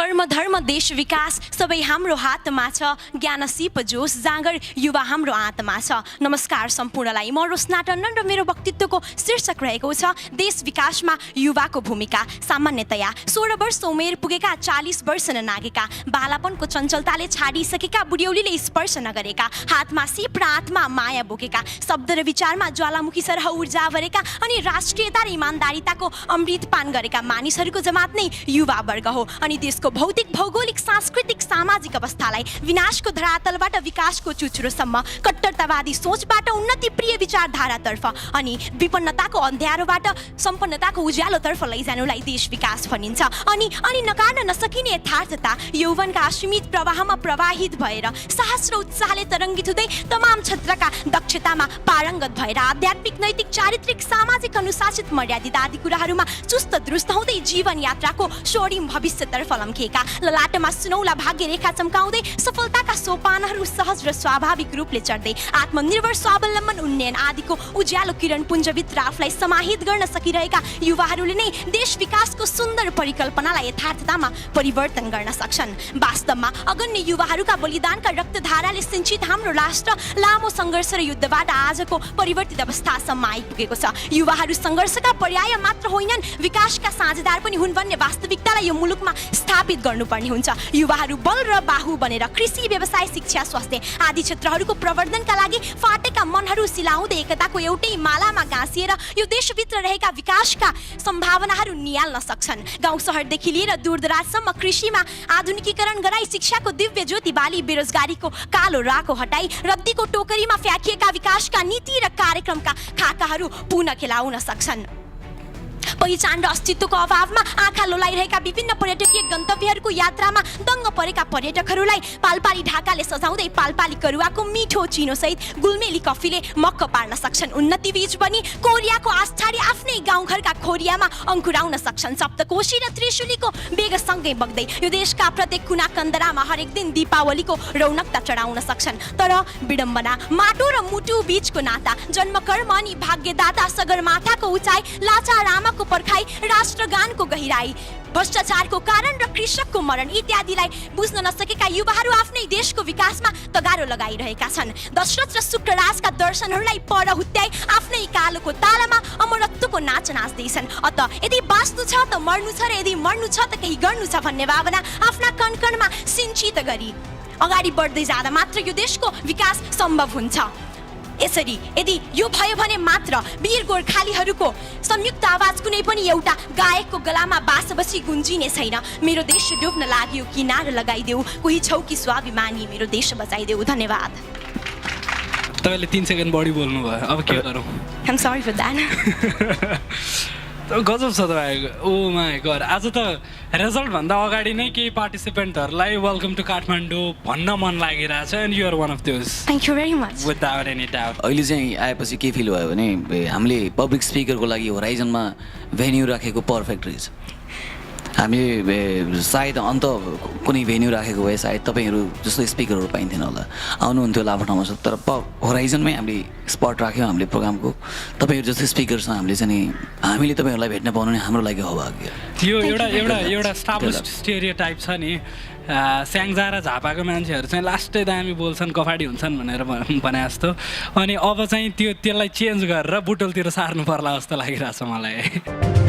कर्म धर्म देश विकास सबै हाम्रो हातमा छ, ज्ञान सिप जोश जाँगर युवा हाम्रो आत्मा छ। नमस्कार सम्पूर्णलाई, म रोशना टन्डन र मेरो वक्तित्वको शीर्षक रहेको छ देश विकासमा युवाको भूमिका। सामान्यतया 16 वर्ष उमेर पुगेका 40 वर्ष ननागेका, बालापनको चञ्चलताले छाडिसकेका, बुढ्यौलीले स्पर्श नगरेका, हातमा सिप र आत्मा माया बोकेका, शब्द र विचारमा ज्वालामुखी सरह ऊर्जा भरेका अनि राष्ट्रियता र इमान्दारिताको अमृतपान गरेका मानिसहरूको जमात नै युवा वर्ग हो। अनि देशको भौतिक भौगोलिक सांस्कृतिक सामाजिक अवस्थालाई विनाशको धरातलबाट विकासको चुचुरोसम्म, कट्टरतावादी सोचबाट उन्नति प्रिय विचारधारातर्फ अनि विपन्नताको अँध्यारोबाट सम्पन्नताको उज्यालोतर्फ लैजानुलाई देश विकास भनिन्छ। अनि नकार्न नसकिने यथार्थता यौवनका असीमित प्रवाहमा प्रवाहित भएर साहस र उत्साहले तरङ्गित हुँदै तमाम क्षेत्रका दक्षतामा पारङ्गत भएर आध्यात्मिक नैतिक चारित्रिक सामाजिक अनुशासित मर्यादित आदि कुराहरूमा चुस्त दुरुस्त हुँदै जीवन यात्राको स्वर्णिम भविष्यतर्फ लम्किएका, ललाटमा सुनौला भाग्य रेखा चम्काउँदै सफलताका सोपानहरू सहज र स्वाभाविक रूपले चढ्दै आत्मनिर्भर स्वावलम्बन उन्नयन आदिको उज्यालो किरण पुञ्जभित्र आफूलाई समाहित गर्न सकिरहेका युवाहरूले नै देश विकासको सुन्दर परिकल्पनालाई यथार्थतामा परिवर्तन गर्न सक्छन्। वास्तवमा अगण्य युवाहरूका बलिदानका रक्तधाराले सिञ्चित हाम्रो राष्ट्र लामो सङ्घर्ष र युद्धबाट आजको परिवर्तित अवस्थासम्म आइपुगेको छ। युवाहरू सङ्घर्षका पर्याय मात्र होइनन्, विकासका साझेदार पनि हुन् भन्ने वास्तविकतालाई यो मुलुकमा स्थापित गर्नुपर्ने हुन्छ। युवाहरू बल र बाहु बनेर कृषि, व्यवसाय, शिक्षा, स्वास्थ्य आदि क्षेत्रहरूको प्रवर्धनका लागि फाटेका मनहरू सिलाउँदै एकताको एउटै मालामा गाँसिएर यो देशभित्र रहेका विकासका सम्भावनाहरू नियाल्न सक्छन्। गाउँ सहरदेखि लिएर दूरदराजसम्म कृषिमा आधुनिकीकरण गराई शिक्षाको दिव्य ज्योति बाली, बेरोजगारीको कालो राको हटाई रद्दीको टोकरीमा फ्याँकिएका विकासका नीति र कार्यक्रमका खाकाहरू पुनः खेलाउन सक्छन्। पहिचान र अस्तित्वको अभावमा आँखा लोलाइरहेका विभिन्न पर्यटकीय गन्तव्यहरूको यात्रामा दङ्ग परेका पर्यटकहरूलाई पालपाली ढाकाले सजाउँदै पालपाली करुवाको मिठो चिनोसहित गुलमेली कफीले मक्क पार्न सक्छन्। उन्नति बीज बनी कोरियाको आस्थाले आफ्नै गाउँघरका खोरियामा अङ्कुराउन सक्छन्। सप्तकोशी र त्रिशुलीको बेगसँगै बग्दै यो देशका प्रत्येक कुना कन्दरामा हरेक दिन दीपावलीको रौनकता चढाउन सक्छन्। तर विडम्बना, माटो र मुटु बीचको नाता, जन्मकर्म अनि भाग्यदाता, सगरमाथाको उचाइ, लाचार आमाको पर्खाइ, राष्ट्रगानको गहिराई, भ्रष्टाचारको कारण र कृषकको मरण इत्यादिलाई बुझ्न नसकेका युवाहरू आफ्नै देशको विकासमा तगारो लगाइरहेका छन्। दशरथ र शुक्रराजका दर्शनहरूलाई पर हुत्याई आफ्नै कालोको तालामा अमरत्वको नाच नाच्दैछन्। अत यदि बाँच्नु छ त मर्नु छ र यदि मर्नु छ त केही गर्नु छ भन्ने भावना आफ्ना कणकणमा सिञ्चित गरी अगाडि बढ्दै जाँदा मात्र यो देशको विकास सम्भव हुन्छ। यसरी यदि यो भयो भने मात्र वीर गोर्खालीहरूको संयुक्त आवाज कुनै पनि एउटा गायकको गलामा बास बसी गुन्जिने छैन। मेरो देश डुब्न लाग्यो, किनार लगाइदेऊ, कोही छौ कि स्वाभिमानी, मेरो देश बचाइदेऊ। धन्यवाद। तपाईँले 3 सेकेन्ड बढी बोल्नु भयो, अब के गरौँ? I'm sorry for that. गजब छ तपाईँको। ओ माई गॉड, आज त रिजल्ट भन्दा अगाडि नै केही पार्टिसिपेन्टहरूलाई वेलकम टु काठमाडौँ भन्न मन लागिरहेछ and you are one of those. Thank you very much. Without any doubt. अहिले चाहिँ आएपछि के फिल भयो भने हामीले पब्लिक स्पिकरको लागि होराइजनमा भेन्यू राखेको पर्फेक्ट रहेछ। हामीले सायद अन्त कुनै भेन्यू राखेको भए सायद तपाईँहरू जस्तो स्पिकरहरू पाइन्थेन होला, आउनुहुन्थ्यो लाभा ठाउँमा छ। तर होराइजनमै हामीले स्पट राख्यौँ हामीले प्रोग्रामको। तपाईँहरू जस्तो स्पिकरसँग हामीले तपाईँहरूलाई भेट्न पाउनु नै हाम्रो लागि सौभाग्य। यो एउटा स्टाब्लिस्ड स्टेरियोटाइप छ नि, स्याङ्जा र झापाको मान्छेहरू चाहिँ लास्टै दामी बोल्छन्, कफाडी हुन्छन् भनेर भने जस्तो। अनि अब चाहिँ त्यसलाई चेन्ज गरेर बुटोलतिर सार्नु पर्ला जस्तो लागिरहेछ मलाई।